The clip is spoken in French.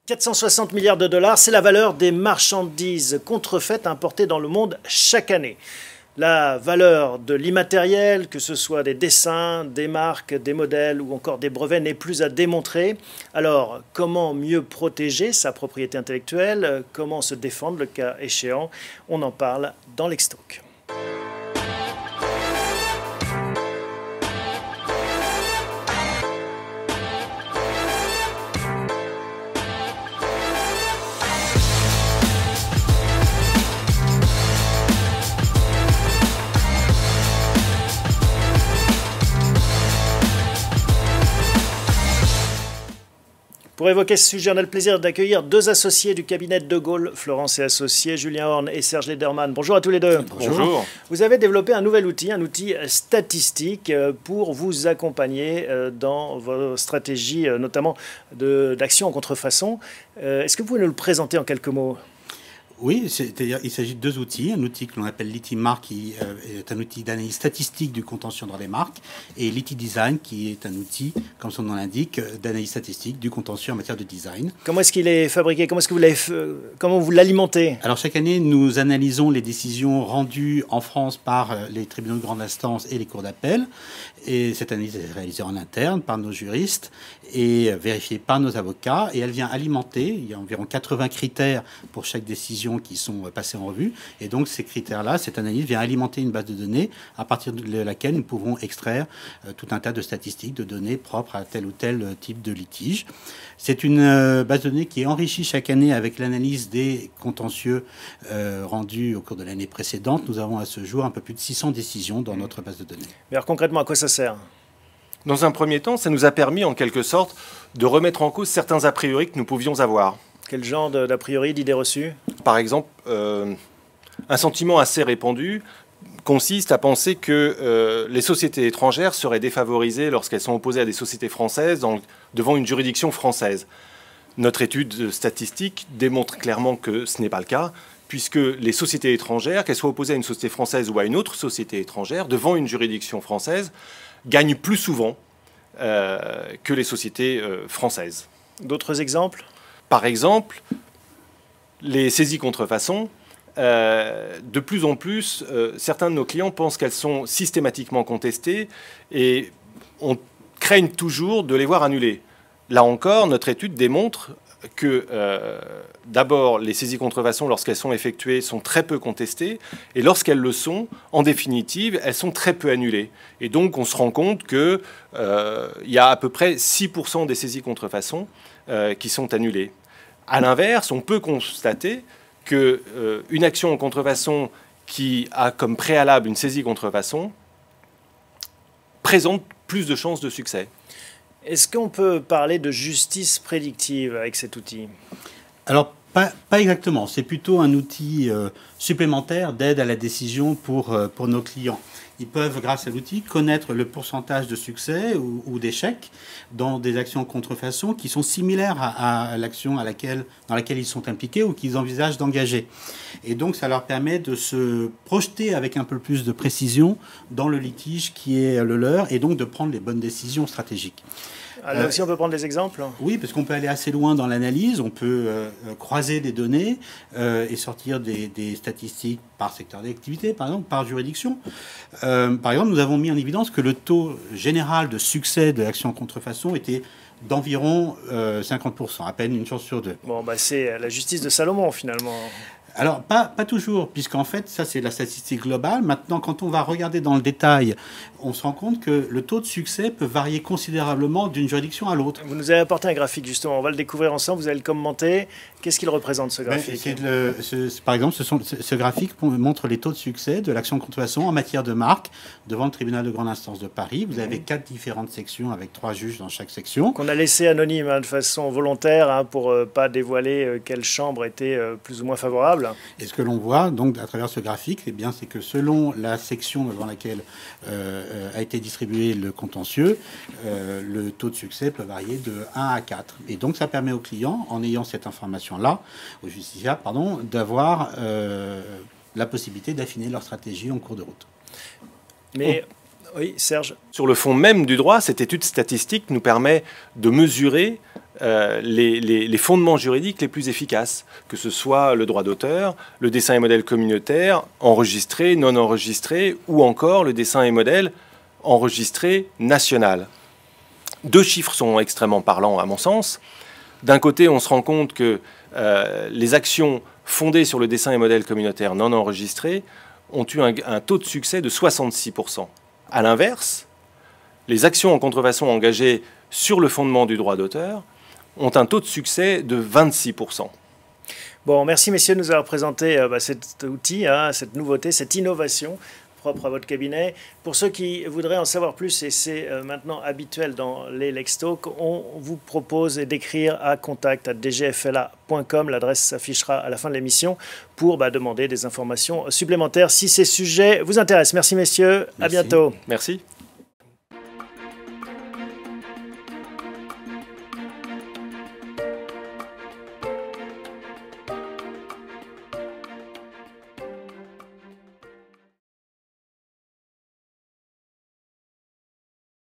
460 milliards de dollars, c'est la valeur des marchandises contrefaites importées dans le monde chaque année. La valeur de l'immatériel, que ce soit des dessins, des marques, des modèles ou encore des brevets, n'est plus à démontrer. Alors, comment mieux protéger sa propriété intellectuelle? Comment se défendre le cas échéant? On en parle dans l'Extalk. Pour évoquer ce sujet, on a le plaisir d'accueillir deux associés du cabinet de Gaulle, Florence et Associés, Julien Horn et Serge Lederman. Bonjour à tous les deux. Bonjour. Vous avez développé un nouvel outil, un outil statistique pour vous accompagner dans vos stratégies, notamment d'action en contrefaçon. Est-ce que vous pouvez nous le présenter en quelques mots ? Oui, c'est-à-dire il s'agit de deux outils. Un outil que l'on appelle Litimark, qui est un outil d'analyse statistique du contentieux dans les marques, et Litidesign, qui est un outil, comme son nom l'indique, d'analyse statistique du contentieux en matière de design. Comment est-ce qu'il est fabriqué? Comment vous l'alimentez? Alors chaque année, nous analysons les décisions rendues en France par les tribunaux de grande instance et les cours d'appel. Et cette analyse est réalisée en interne par nos juristes et vérifiée par nos avocats. Et elle vient alimenter, il y a environ 80 critères pour chaque décision qui sont passés en revue. Et donc ces critères-là, cette analyse vient alimenter une base de données à partir de laquelle nous pouvons extraire tout un tas de statistiques, de données propres à tel ou tel type de litige. C'est une base de données qui est enrichie chaque année avec l'analyse des contentieux rendus au cours de l'année précédente. Nous avons à ce jour un peu plus de 600 décisions dans notre base de données. Mais alors concrètement, à quoi ça sert? Dans un premier temps, ça nous a permis en quelque sorte de remettre en cause certains a priori que nous pouvions avoir. Quel genre d'a priori, d'idées reçues? Par exemple, un sentiment assez répandu consiste à penser que les sociétés étrangères seraient défavorisées lorsqu'elles sont opposées à des sociétés françaises devant une juridiction française. Notre étude statistique démontre clairement que ce n'est pas le cas, puisque les sociétés étrangères, qu'elles soient opposées à une société française ou à une autre société étrangère, devant une juridiction française, gagnent plus souvent que les sociétés françaises. D'autres exemples? Par exemple, les saisies contrefaçon. De plus en plus, certains de nos clients pensent qu'elles sont systématiquement contestées et on craigne toujours de les voir annulées. Là encore, notre étude démontre que d'abord, les saisies contrefaçon, lorsqu'elles sont effectuées, sont très peu contestées, et lorsqu'elles le sont, en définitive, elles sont très peu annulées. Et donc, on se rend compte qu'il y a à peu près 6% des saisies contrefaçon qui sont annulées. À l'inverse, on peut constater qu'une action en contrefaçon qui a comme préalable une saisie contrefaçon présente plus de chances de succès. Est-ce qu'on peut parler de justice prédictive avec cet outil? Alors, pas exactement. C'est plutôt un outil supplémentaire d'aide à la décision pour nos clients. Ils peuvent, grâce à l'outil, connaître le pourcentage de succès ou d'échec dans des actions en contrefaçon qui sont similaires à l'action dans laquelle ils sont impliqués ou qu'ils envisagent d'engager. Et donc, ça leur permet de se projeter avec un peu plus de précision dans le litige qui est le leur et donc de prendre les bonnes décisions stratégiques. Là aussi, on peut prendre des exemples? Oui, parce qu'on peut aller assez loin dans l'analyse, on peut croiser des données et sortir des statistiques par secteur d'activité, par exemple, par juridiction. Par exemple, nous avons mis en évidence que le taux général de succès de l'action en contrefaçon était d'environ 50%, à peine une chance sur deux. Bon, c'est la justice de Salomon, finalement. Alors, pas toujours, puisqu'en fait, ça, c'est la statistique globale. Maintenant, quand on va regarder dans le détail, on se rend compte que le taux de succès peut varier considérablement d'une juridiction à l'autre. Vous nous avez apporté un graphique, justement. On va le découvrir ensemble. Vous allez le commenter. Qu'est-ce qu'il représente, ce graphique? Par exemple, ce graphique montre les taux de succès de l'action de contrefaçon en matière de marque devant le tribunal de grande instance de Paris. Vous avez 4 différentes sections avec 3 juges dans chaque section. Qu'on a laissé anonyme de façon volontaire pour ne pas dévoiler quelle chambre était plus ou moins favorable. Et ce que l'on voit donc à travers ce graphique, eh bien, c'est que selon la section devant laquelle a été distribué le contentieux, le taux de succès peut varier de 1 à 4. Et donc ça permet aux clients, en ayant cette information-là, aux justiciables, pardon, d'avoir la possibilité d'affiner leur stratégie en cours de route. Mais Oui, Serge. Sur le fond même du droit, cette étude statistique nous permet de mesurer les fondements juridiques les plus efficaces, que ce soit le droit d'auteur, le dessin et modèle communautaire, enregistré, non enregistré, ou encore le dessin et modèle enregistré national. 2 chiffres sont extrêmement parlants à mon sens. D'un côté, on se rend compte que les actions fondées sur le dessin et modèle communautaire non enregistré ont eu un taux de succès de 66%. À l'inverse, les actions en contrefaçon engagées sur le fondement du droit d'auteur ont un taux de succès de 26%. Bon, merci messieurs de nous avoir présenté cet outil, cette nouveauté, cette innovation propre à votre cabinet. Pour ceux qui voudraient en savoir plus, et c'est maintenant habituel dans les Lextalk, on vous propose d'écrire à contact@dgfla.com. L'adresse s'affichera à la fin de l'émission pour demander des informations supplémentaires si ces sujets vous intéressent. Merci messieurs, à bientôt. Merci.